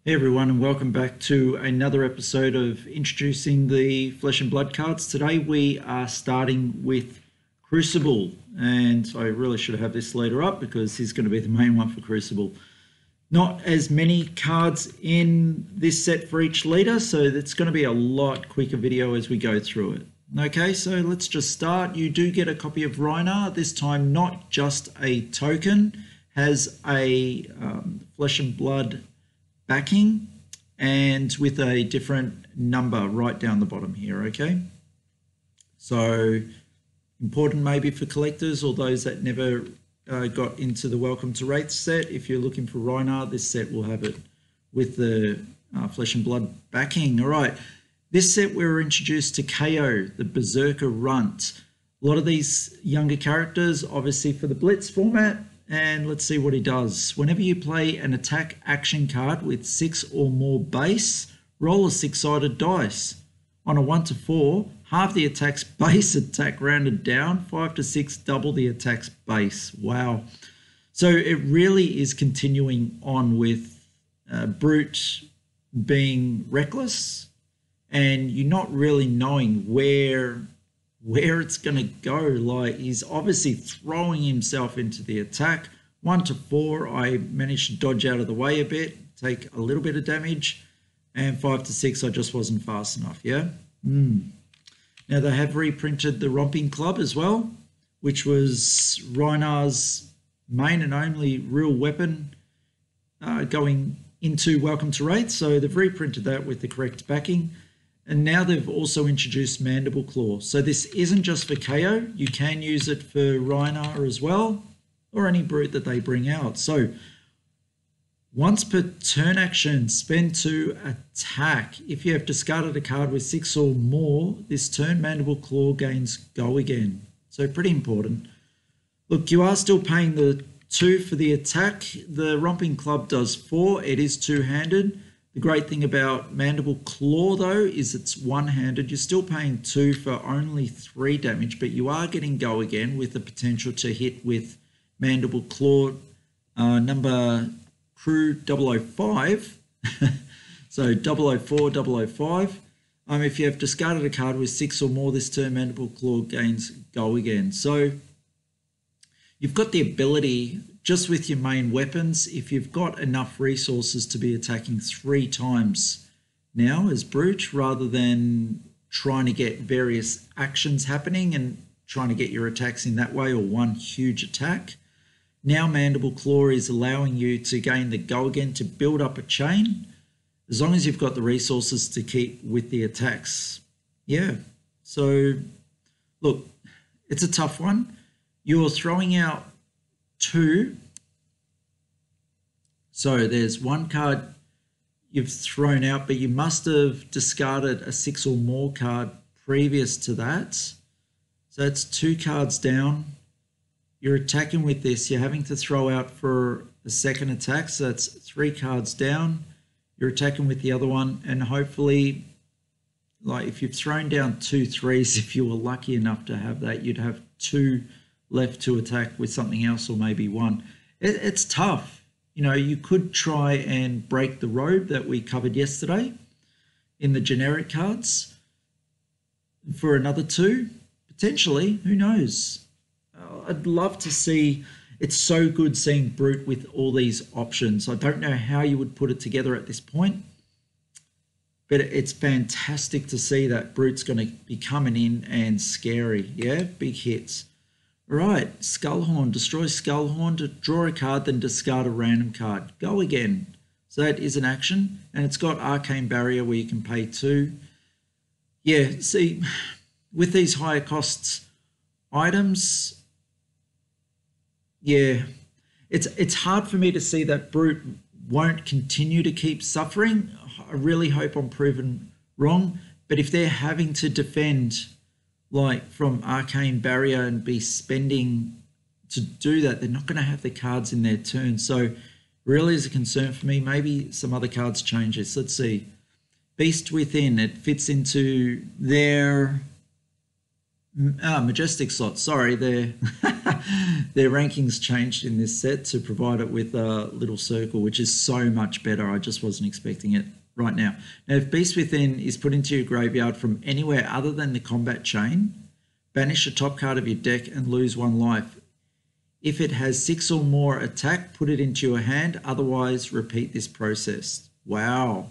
Hey everyone, and welcome back to another episode of introducing the Flesh and Blood cards. Today we are starting with Crucible, and I really should have this leader up because he's going to be the main one for Crucible. Not as many cards in this set for each leader, so it's going to be a lot quicker video as we go through it. Okay, so let's just start. You do get a copy of Rhinar, this time not just a token, has a Flesh and Blood backing and with a different number right down the bottom here. Okay, so important maybe for collectors or those that never got into the Welcome to Wraith set. If you're looking for Rhinar, this set will have it with the Flesh and Blood backing. All right, this set we were introduced to KO, the Berserker Runt. A lot of these younger characters, obviously for the Blitz format. And let's see what he does. Whenever you play an attack action card with 6 or more base, roll a 6-sided dice. On a 1 to 4, halve the attack's base attack rounded down. 5 to 6, double the attack's base. Wow. So it really is continuing on with Brute being reckless and you're not really knowing where it's going to go. Like, he's obviously throwing himself into the attack. 1 to 4, I managed to dodge out of the way a bit, take a little bit of damage, and 5 to 6, I just wasn't fast enough. Yeah. Now they have reprinted the Romping Club as well, which was Rhinar's main and only real weapon going into Welcome to Wraith. So they've reprinted that with the correct backing. And now they've also introduced Mandible Claw. So this isn't just for KO. You can use it for Rhinar as well, or any brute that they bring out. So once per turn action, spend 2 attack. If you have discarded a card with 6 or more this turn, Mandible Claw gains go again. So pretty important. Look, you are still paying the 2 for the attack. The Romping Club does 4. It is two-handed. The great thing about Mandible Claw, though, is it's one-handed. You're still paying 2 for only 3 damage, but you are getting go again with the potential to hit with Mandible Claw number Crew 005. So 004, 005. If you have discarded a card with 6 or more this turn, Mandible Claw gains go again. So you've got the ability, just with your main weapons, if you've got enough resources to be attacking 3 times now as Brute, rather than trying to get various actions happening and trying to get your attacks in that way, or one huge attack. Now Mandible Claw is allowing you to gain the go again, to build up a chain, as long as you've got the resources to keep with the attacks. Yeah, so look, it's a tough one. You're throwing out 2. So there's 1 card you've thrown out, but you must have discarded a 6 or more card previous to that. So that's 2 cards down. You're attacking with this. You're having to throw out for a second attack. So that's 3 cards down. You're attacking with the other one. And hopefully, like, if you've thrown down 2 3s, if you were lucky enough to have that, you'd have 2 left to attack with something else, or maybe 1. It's tough. You know, you could try and break the robe that we covered yesterday in the generic cards for another 2, potentially. Who knows? I'd love to see. It's so good seeing Brute with all these options. I don't know how you would put it together at this point, but it's fantastic to see that Brute's going to be coming in and scary. Yeah, big hits. All right, Skullhorn. Destroy Skullhorn to draw a card, then discard a random card. Go again. So that is an action. And it's got Arcane Barrier where you can pay 2. Yeah, see, with these higher costs items, yeah, it's hard for me to see that Brute won't continue to keep suffering. I really hope I'm proven wrong. But if they're having to defend like from Arcane Barrier and be spending to do that, they're not going to have the cards in their turn. So really is a concern for me. Maybe some other cards change this. Let's see. Beast Within, it fits into their Majestic slot. Sorry, their Their rankings changed in this set to provide it with a little circle, which is so much better. I just wasn't expecting it right now. Now, if Beast Within is put into your graveyard from anywhere other than the combat chain, banish a top card of your deck and lose 1 life. If it has 6 or more attack, put it into your hand. Otherwise, repeat this process. Wow.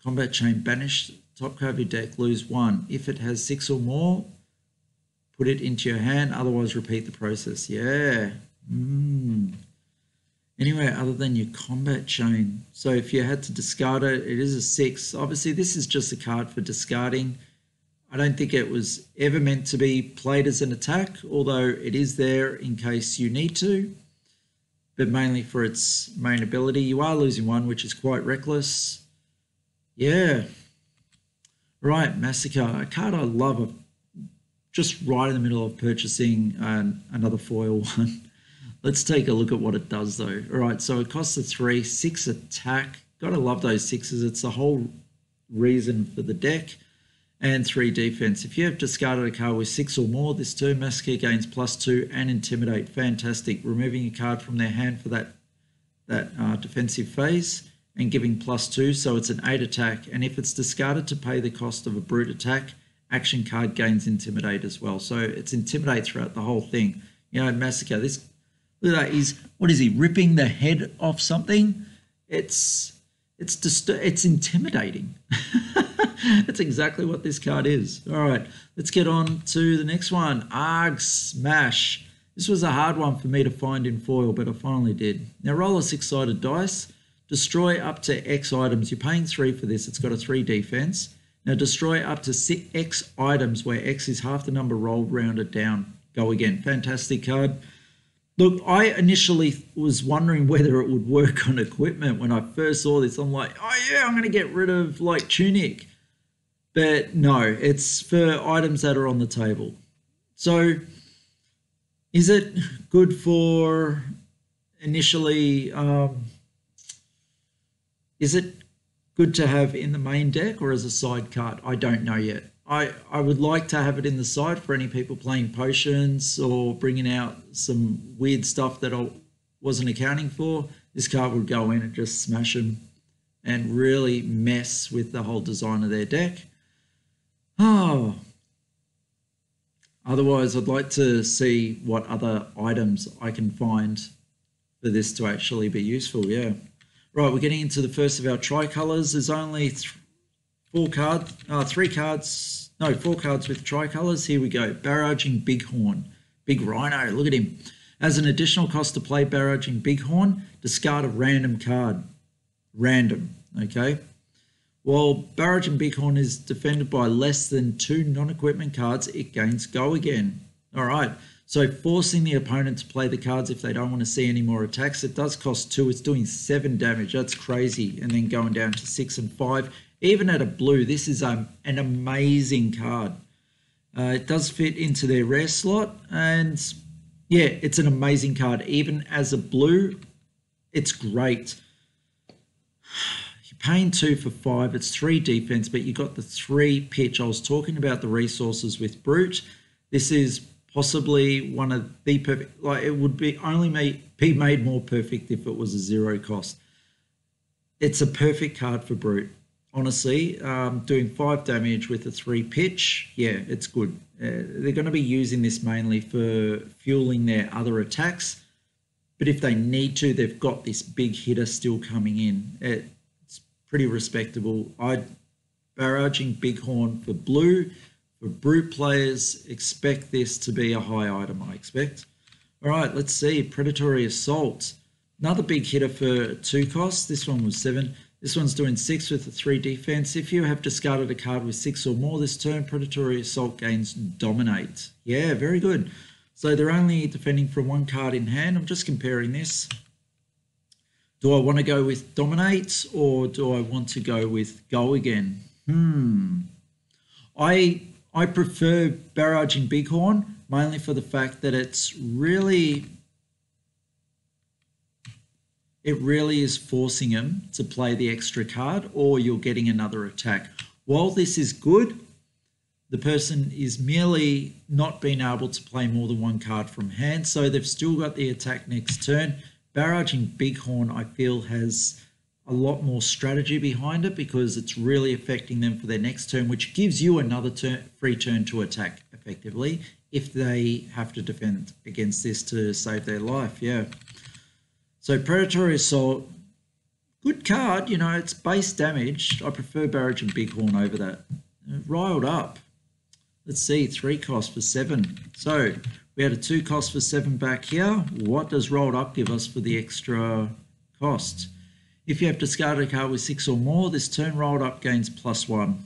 Combat chain, banish top card of your deck, lose 1. If it has 6 or more, put it into your hand. Otherwise, repeat the process. Yeah. Anywhere other than your combat chain. So if you had to discard it, it is a 6. Obviously, this is just a card for discarding. I don't think it was ever meant to be played as an attack, although it is there in case you need to, but mainly for its main ability. You are losing 1, which is quite reckless. Yeah. Right, Massacre, a card I love. Of just right in the middle of purchasing another foil one. Let's take a look at what it does though. All right, so it costs a 3, 6 attack. Gotta love those 6s. It's the whole reason for the deck. And 3 defense. If you have discarded a card with 6 or more this turn, Massacre gains +2 and Intimidate. Fantastic. Removing a card from their hand for that defensive phase and giving +2, so it's an 8 attack. And if it's discarded to pay the cost of a brute attack, action card gains Intimidate as well. So it's Intimidate throughout the whole thing. You know, Massacre, this, look at that, what is he, ripping the head off something? It's intimidating. That's exactly what this card is. All right, let's get on to the next one. Argh Smash. This was a hard one for me to find in foil, but I finally did. Now roll a 6-sided dice. Destroy up to X items. You're paying 3 for this. It's got a 3 defense. Now destroy up to X items where X is half the number rolled, rounded down. Go again. Fantastic card. Look, I initially was wondering whether it would work on equipment when I first saw this. I'm like, oh yeah, I'm going to get rid of like Tunic. But no, it's for items that are on the table. So is it good for initially, is it good to have in the main deck or as a side card? I don't know yet. I would like to have it in the side for any people playing potions or bringing out some weird stuff that I wasn't accounting for. This card would go in and just smash them and really mess with the whole design of their deck. Oh, otherwise I'd like to see what other items I can find for this to actually be useful. Yeah. Right, we're getting into the first of our tricolors. There's only 4 cards with tricolors. Here we go. Barraging Bighorn. Big Rhino, look at him. As an additional cost to play Barraging Bighorn, discard a random card. Random, okay? While Barraging Bighorn is defended by less than 2 non-equipment cards, it gains Go Again. All right, so forcing the opponent to play the cards if they don't want to see any more attacks. It does cost 2. It's doing 7 damage. That's crazy. And then going down to 6 and 5. Even at a blue, this is an amazing card. It does fit into their rare slot. And yeah, it's an amazing card. Even as a blue, it's great. You're paying 2 for 5. It's 3 defense, but you got the 3 pitch. I was talking about the resources with Brute. This is possibly one of the perfect, like it would be only be made more perfect if it was a 0 cost. It's a perfect card for Brute. Honestly, doing 5 damage with a 3 pitch, yeah, it's good. They're going to be using this mainly for fueling their other attacks. But if they need to, they've got this big hitter still coming in. It's pretty respectable. Barraging Bighorn for blue. For Brute players, expect this to be a high item, I expect. All right, let's see. Predatory Assault. Another big hitter for 2 costs. This one was 7. This one's doing 6 with a 3 defense. If you have discarded a card with 6 or more this turn, Predatory Assault gains Dominate. Yeah, very good. So they're only defending from 1 card in hand. I'm just comparing this. Do I want to go with Dominate or do I want to go with Go Again? I prefer Barraging Bighorn mainly for the fact that it really is forcing him to play the extra card or you're getting another attack. While this is good, The person is merely not being able to play more than one card from hand, so they've still got the attack next turn. Barraging Bighorn, I feel, has a lot more strategy behind it because it's really affecting them for their next turn, which gives you another free turn to attack effectively if they have to defend against this to save their life. Yeah. So Predatory Assault, good card. You know, it's base damage. I prefer Barraging Bighorn over that. Riled up. Let's see, 3 cost for 7. So we had a 2 cost for 7 back here. What does rolled up give us for the extra cost? If you have discarded a card with 6 or more, this turn rolled up gains +1.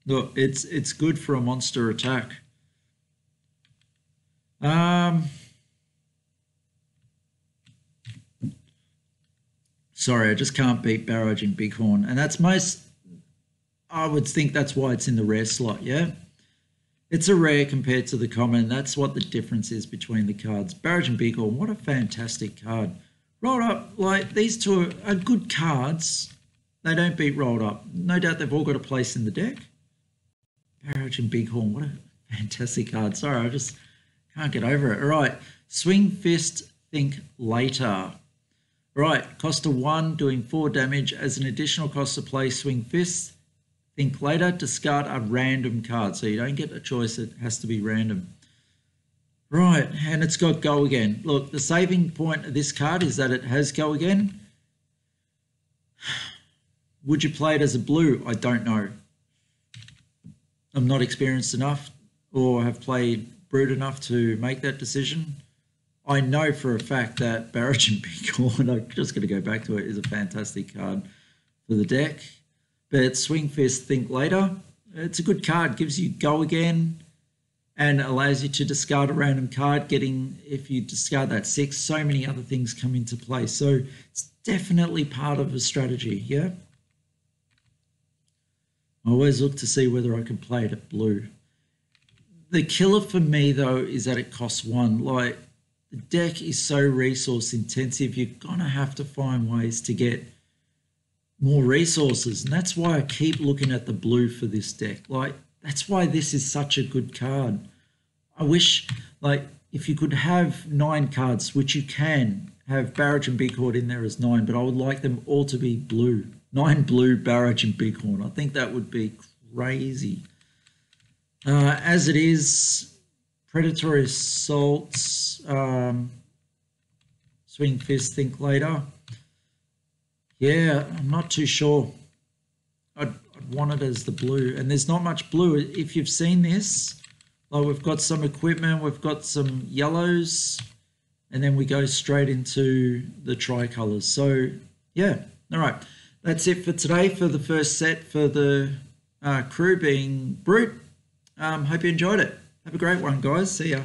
Look, it's good for a monster attack. Sorry, I just can't beat Barraging Bighorn, and that's I would think that's why it's in the rare slot. Yeah, it's a rare compared to the common. That's what the difference is between the cards. Barraging Bighorn, what a fantastic card. Rolled up, like, these two are good cards. They don't beat rolled up. No doubt they've all got a place in the deck. Barraging Bighorn, what a fantastic card. Sorry, I just can't get over it. All right, Swing Fist, Think Later. Right, cost of 1, doing 4 damage. As an additional cost to play Swing Fist, Think Later, discard a random card. So you don't get a choice, it has to be random. Right, and it's got Go Again. Look, the saving point of this card is that it has Go Again. Would you play it as a blue? I don't know. I'm not experienced enough or have played Brute enough to make that decision. I know for a fact that Barraging Bighorn, I'm just going to go back to it, is a fantastic card for the deck. But Swing Fist, Think Later, it's a good card. Gives you Go Again and allows you to discard a random card. If you discard that 6, so many other things come into play. So it's definitely part of a strategy, yeah? I always look to see whether I can play it at blue. The killer for me, though, is that it costs 1. Like, the deck is so resource intensive, you're going to have to find ways to get more resources. And that's why I keep looking at the blue for this deck. Like, that's why this is such a good card. I wish, like, if you could have 9 cards, which you can, have Barraging Bighorn in there as 9, but I would like them all to be blue. 9 blue Barraging Bighorn. I think that would be crazy. As it is, Predatory Assault, Swing Fist, Think Later. Yeah, I'm not too sure. I'd want it as the blue, and there's not much blue. If you've seen this, like, we've got some equipment, we've got some yellows, and then we go straight into the tricolors. So yeah, all right, that's it for today for the first set for the crew being Brute. Hope you enjoyed it. Have a great one, guys. See ya.